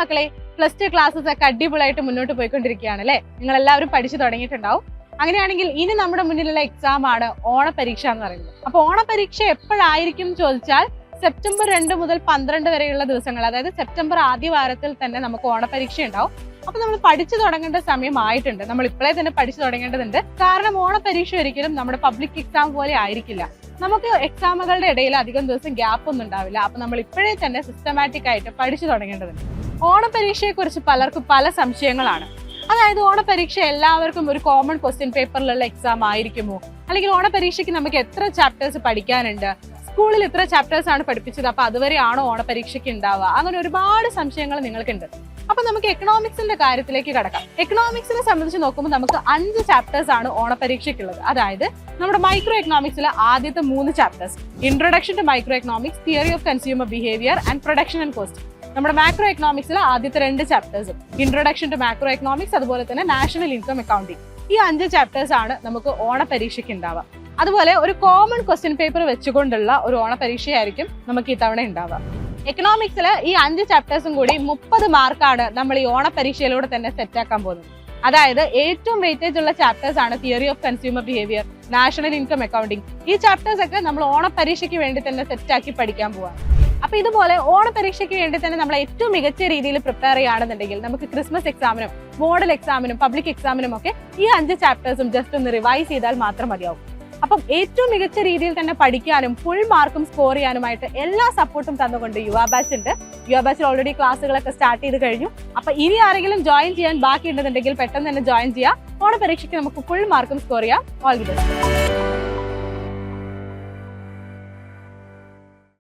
മക്കളെ, plus two classes ഒക്കെ അടിപൊളിയായിട്ട് മുന്നോട്ട് പോയിക്കൊണ്ടിരിക്കുകയാണ് അല്ലേ? നിങ്ങൾ എല്ലാവരും പഠിച്ചു തുടങ്ങിയിട്ടുണ്ടാവും. അങ്ങനെയാണെങ്കിൽ ഇനി നമ്മുടെ മുന്നിലുള്ള എക്സാം ആണ് ഓണപരീക്ഷ എന്ന് പറയുന്നത്. അപ്പൊ ഓണപരീക്ഷ എപ്പോഴായിരിക്കും ചോദിച്ചാൽ സെപ്റ്റംബർ 2 മുതൽ 12 വരെയുള്ള ദിവസങ്ങൾ, അതായത് സെപ്റ്റംബർ ആദ്യ വാരത്തിൽ തന്നെ നമുക്ക് ഓണപരീക്ഷ ഉണ്ടാവും. അപ്പൊ നമ്മൾ പഠിച്ചു തുടങ്ങേണ്ട സമയമായിട്ടുണ്ട്. നമ്മൾ ഇപ്പോഴേ തന്നെ പഠിച്ചു തുടങ്ങേണ്ടതുണ്ട്. കാരണം ഓണപരീക്ഷ ഒരിക്കലും നമ്മുടെ പബ്ലിക് എക്സാം പോലെ ആയിരിക്കില്ല. നമുക്ക് എക്സാമുകളുടെ ഇടയിൽ അധികം ദിവസം ഗ്യാപ്പ് ഒന്നും ഉണ്ടാവില്ല. അപ്പൊ നമ്മൾ ഇപ്പോഴേ തന്നെ സിസ്റ്റമാറ്റിക് ആയിട്ട് പഠിച്ചു തുടങ്ങേണ്ടതുണ്ട്. ഓണപരീക്ഷയെ കുറിച്ച് പലർക്കും പല സംശയങ്ങളാണ്. അതായത് ഓണപരീക്ഷ എല്ലാവർക്കും ഒരു കോമൺ ക്വസ്റ്റ്യൻ പേപ്പറിലുള്ള എക്സാം ആയിരിക്കുമോ, അല്ലെങ്കിൽ ഓണപരീക്ഷയ്ക്ക് നമുക്ക് എത്ര ചാപ്റ്റേഴ്സ് പഠിക്കാനുണ്ട്, സ്കൂളിൽ ഇത്ര ചാപ്റ്റേഴ്സ് ആണ് പഠിപ്പിച്ചത്, അപ്പൊ അതുവരെയാണോ ഓണപരീക്ഷയ്ക്ക് ഉണ്ടാവുക, അങ്ങനെ ഒരുപാട് സംശയങ്ങൾ നിങ്ങൾക്കുണ്ട്. അപ്പൊ നമുക്ക് എക്കണോമിക്സിന്റെ കാര്യത്തിലേക്ക് കടക്കാം. എക്കണോമിക്സിനെ സംബന്ധിച്ച് നോക്കുമ്പോൾ നമുക്ക് 5 ചാപ്റ്റേഴ്സ് ആണ് ഓണപരീക്ഷയ്ക്കുള്ളത്. അതായത് നമ്മുടെ മൈക്രോ എക്കണോമിക്സിലെ ആദ്യത്തെ 3 chapters, introduction to micro economics, theory of consumer behaviour and production and cost. നമ്മുടെ മാക്രോ എക്കണോമിക്സിലെ ആദ്യത്തെ 2 ചാപ്റ്റേഴ്സും, ഇൻട്രൊഡക്ഷൻ ടു മാക്രോ എക്കണോമിക്സ്, അതുപോലെ തന്നെ നാഷണൽ ഇൻകം അക്കൗണ്ടിങ്. ഈ 5 ചാപ്റ്റേഴ്സ് ആണ് നമുക്ക് ഓണപരീക്ഷയ്ക്ക് ഉണ്ടാവുക. അതുപോലെ ഒരു കോമൺ ക്വസ്റ്റ്യൻ പേപ്പർ വെച്ചുകൊണ്ടുള്ള ഒരു ഓണപരീക്ഷയായിരിക്കും നമുക്ക് ഇത്തവണ ഉണ്ടാവുക. എക്കണോമിക്സില് ഈ 5 ചാപ്റ്റേഴ്സും കൂടി 30 മാർക്കാണ് നമ്മൾ ഈ ഓണപരീക്ഷയിലൂടെ തന്നെ സെറ്റ് ആക്കാൻ പോകുന്നത്. അതായത് ഏറ്റവും വെയിറ്റേജ് ഉള്ള ചാപ്റ്റേഴ്സ് ആണ് theory of consumer behaviour, national income accounting. ഈ ചാപ്റ്റേഴ്സ് ഒക്കെ നമ്മൾ ഓണപരീക്ഷയ്ക്ക് വേണ്ടി തന്നെ സെറ്റ് ആക്കി പഠിക്കാൻ പോവാണ്. അപ്പൊ ഇതുപോലെ ഓണപരീക്ഷയ്ക്ക് വേണ്ടി തന്നെ നമ്മൾ ഏറ്റവും മികച്ച രീതിയിൽ പ്രിപ്പയർ ചെയ്യുകയാണെന്നുണ്ടെങ്കിൽ നമുക്ക് ക്രിസ്മസ് എക്സാമിനും മോഡൽ എക്സാമിനും പബ്ലിക് എക്സാമിനും ഒക്കെ ഈ 5 ചാപ്റ്റേഴ്സും ജസ്റ്റ് ഒന്ന് റിവൈസ് ചെയ്താൽ മാത്രം മതിയാവും. അപ്പം ഏറ്റവും മികച്ച രീതിയിൽ തന്നെ പഠിക്കാനും ഫുൾ മാർക്കും സ്കോർ ചെയ്യാനുമായിട്ട് എല്ലാ സപ്പോർട്ടും തന്നുകൊണ്ട് യുവ ബാച്ച് ഉണ്ട്. യുവ ബാച്ചിൽ ഓൾറെഡി ക്ലാസ്സുകളൊക്കെ സ്റ്റാർട്ട് ചെയ്ത് കഴിഞ്ഞു. അപ്പൊ ഇനി ആരെങ്കിലും ജോയിൻ ചെയ്യാൻ ബാക്കി ഉണ്ടെന്നുണ്ടെങ്കിൽ പെട്ടെന്ന് തന്നെ ജോയിൻ ചെയ്യാം. ഓണപരീക്ഷയ്ക്ക് നമുക്ക് ഫുൾ മാർക്കും സ്കോർ ചെയ്യാം. All the best.